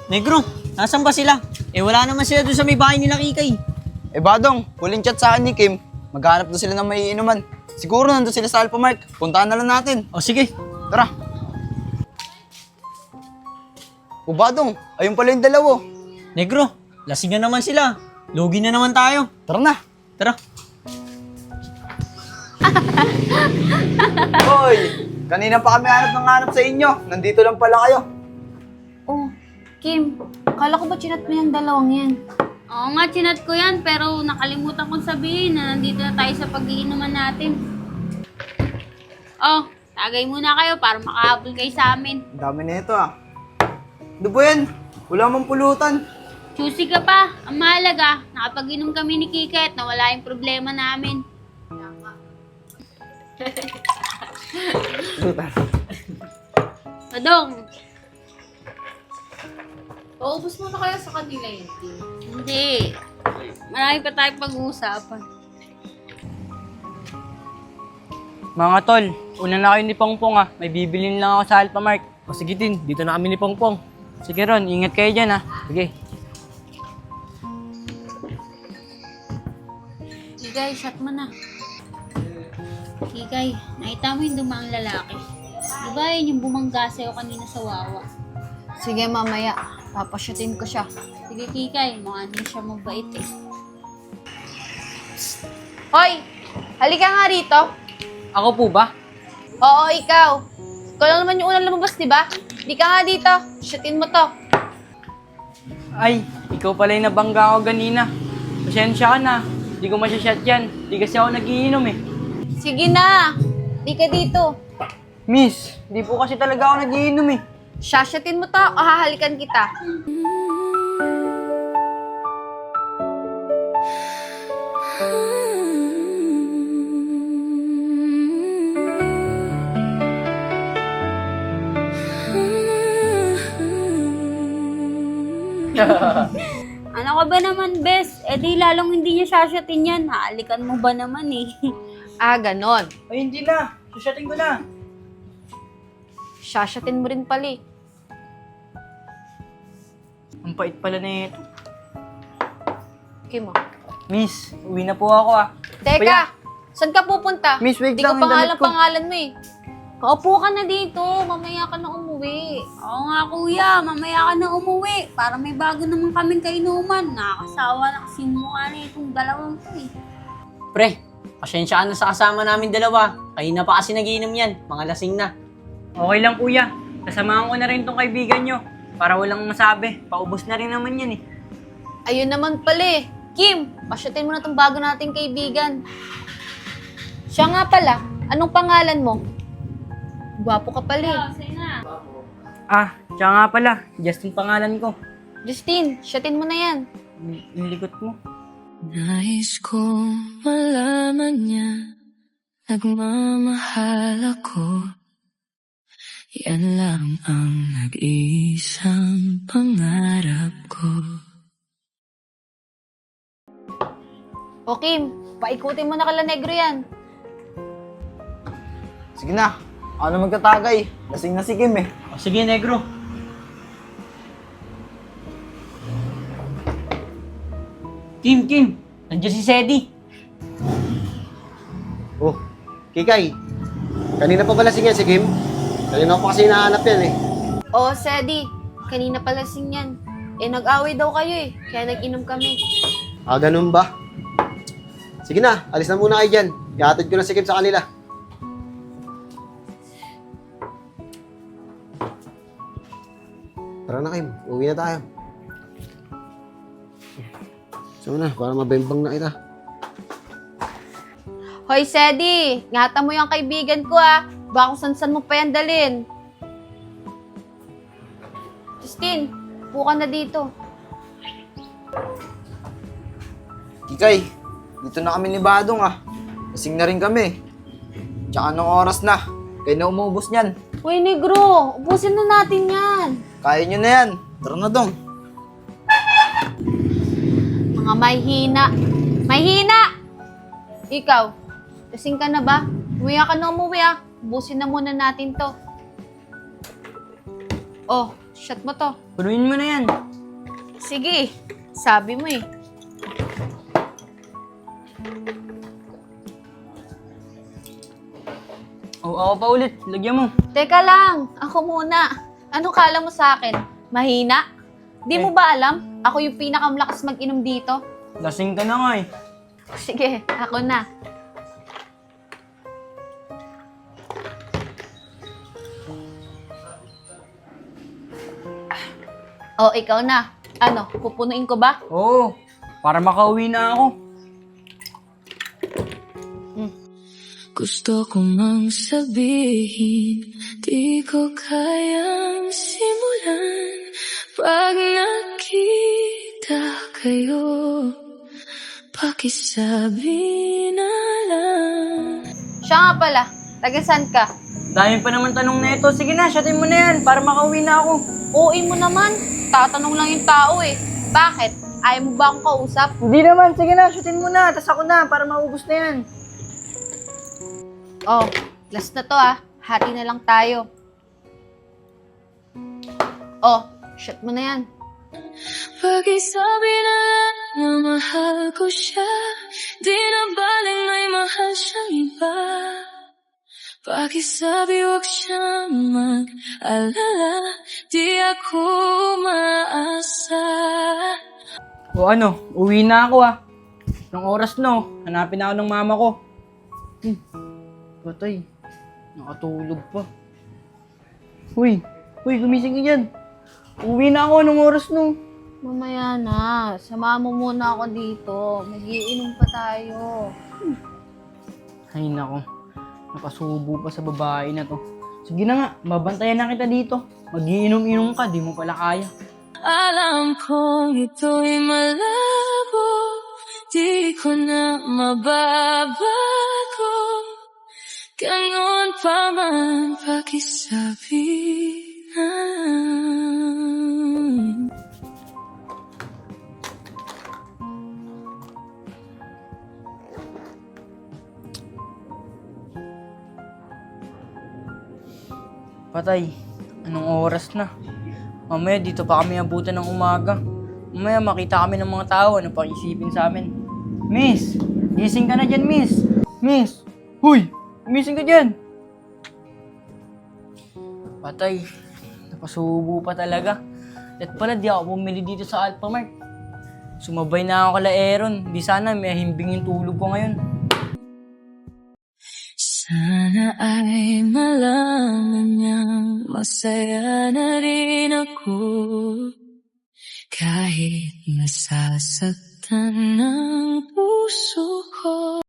Negro, nasan ba sila? Wala naman sila doon sa may bahay nila Kikay. Badong, huling chat sa akin ni Kim. Maghanap na sila ng may inuman. Siguro nandun sila sa Alphamart. Puntahan na lang natin. O sige. Tara. Badong, ayun pala yung dalawa. Negro, lasing na naman sila. Lugi na naman tayo. Tara na. Tara. Hoy, kanina pa kami hanap sa inyo. Nandito lang pala kayo. Oh, Kim, akala ko ba chinat mo yung dalawang yan? Oo nga, chinat ko yan, pero nakalimutan kong sabihin na nandito na tayo sa pag-iinuman natin. Oh, tagay muna kayo para makahabol kayo sa amin. Ang dami na ito ah. Ano ba yan? Wala mang pulutan. Choosy ka pa. Ang mahalaga, nakapag-inom kami ni Kika at nawala yung problema namin. Padong, Paubos mo na kaya sa kanila yun, Kim. hindi. Marami pa tayong pag-uusapan. Mga tol, una na kayo ni Pongpong ah. May bibilin lang ako sa Alphamart. O sige din, dito na kami ni Pongpong. Sige Ron, ingat kayo dyan ah. Sige. Kikay, shot mo na. Kikay, nakita mo yung dumaang lalaki. Diba yun yung bumangga sa'yo kanina sa Wawa? Sige, mamaya. Papashutin ko siya. Sige Kikay, mukha din siya mabait eh. Hoy! Halika nga rito. Ako po ba? Oo, ikaw. Ikaw lang naman yung unang lumabas, di ba? Halika nga dito. Shootin mo to. Ay, ikaw pala yung nabangga ako ganina. Pasensya ka na. Hindi ko masyashot yan. Hindi kasi ako nagiinom eh. Sige na. Halika dito. Miss, hindi po kasi talaga ako nagiinom eh. Shashotin mo to o hahalikan kita. Ano ka ba naman, Bes? Eh di lalong hindi niya shashotin yan. Haalikan mo ba naman eh? Ah, ganon. Ay, hindi na. Shashotin ko na. Shashotin mo rin pala eh. Ang pait pala na ito. Kim mo. Miss, uwi na po ako ah. Teka! Kuya. Saan ka pupunta? Miss, wait Di ko lang, yung damit ko. pangalan mo eh. Kaupo ka na dito. Mamaya ka na umuwi. Oo nga kuya, mamaya ka na umuwi. Para may bago naman kaming kainuman. Nakakasawa na kasi mukha na itong dalawang to eh. Pre, pasensya ka na sa kasama namin dalawa. Kanina pa kasi nagiinom yan. Mga lasing na. Okay lang kuya. Kasamahan ko na rin tong kaibigan nyo. Para walang masabi. Paubos na rin naman yan eh. Ayun naman pala eh. Kim, pasyatin mo na itong bago nating kaibigan. Siya nga pala, anong pangalan mo? Gwapo ka pala eh. Sige na. Ah, siya nga pala. Justin pangalan ko. Justine, syatin mo na yan. Yung likot mo. Nais ko malaman niya, nagmamahal ako. Yan lang ang nag-iisang pangarap ko. O Kim, paikutin mo na kala negro yan. Sige na. Ako na magtatagay. Lasing na si Kim eh. O sige, Negro. Kim, nandiyan si Sedi. Oh, Kikay. Kanina pa ba lasing yan si Kim? Kanina ko pa kasi hinahanap yan eh. O Sedi, kanina pala sing yan. Eh nag-away daw kayo eh, kaya nag-inom kami. Ah, ganun ba? Sige na, alis na muna kayo dyan. Ihatid ko na si Kim sa kanila. Tara na Kim, uwi na tayo. So na, para mabembang na kita. Hoy Sedi, ingatan mo yung kaibigan ko ah. Baka kung san mo pa yan dalin. Justine, buka na dito. Kikay, dito na kami ni Badong ah. Lasing na rin kami. Tsaka anong oras na? Kayo na umubos niyan. Uy negro, ubusin na natin yan. Kaya nyo na yan. Tara na dong. Mga mahina. Mahina! Ikaw, lasing ka na ba? Umuya ka na umuwi ah. Ubusin na muna natin to. Oh, shot mo to. Punuin mo na yan. Sige, sabi mo eh. O, ako pa ulit. Lagyan mo. Teka lang, ako muna. Ano kala mo sa akin? Mahina? Di mo ba alam? Ako yung pinakamalakas mag-inom dito. Lasing ka na nga eh. Sige, ako na. Oh, ikaw na. Ano, pupunuin ko ba? Oo, para makauwi na ako. Gusto ko mang sabihin, di ko kayang simulan pag nakita kayo. Pakisabi na lang. Siya nga pala, taga-san ka? Dami pa naman tanong na ito. Sige na, shatin mo na yan para makauwi na ako. OA mo naman. Tatanong lang yung tao eh. Bakit? Ayaw mo ba akong kausap? Hindi naman, sige na, shatin mo na. Tas ako na para maubos na yan. Oh, last na to ah. Hati na lang tayo. Oh, shot mo na yan. Pakisabi na lang na mahal ko siya, di na baling may mahal siyang iba. Pakisabi huwag siyang mag-alala, di ako maasa. O ano, uwi na ako ah. Nung oras no, hanapin ako ng mama ko. Patay, nakatulog pa. Uy, gumising ka dyan. Uwi na ako, nung oras no. Mamaya na. Sama mo muna ako dito. Mag-iinom pa tayo. Ay nako, nakasubo pa sa babae na to. Sige na nga, babantayan na kita dito. Mag-iinom-inom ka, di mo pala kaya. Alam kong ito'y malabo, di ko na mababago. Ganon pa man, pakisabi na lang. Patay, anong oras na? Mamaya dito pa kami abutan ng umaga. Mamaya makita kami ng mga tao, ano pang isipin sa amin. Miss, gising ka na dyan, miss. Miss, huy, gising ka dyan. Patay, napasubo pa talaga. At pala di ako bumili dito sa Alphamart. Sumabay na ako kala Aaron. Di sana may himbing yung tulog ko ngayon. Sana ay malaman niyang masaya na rin ako, kahit nasasaktan ng puso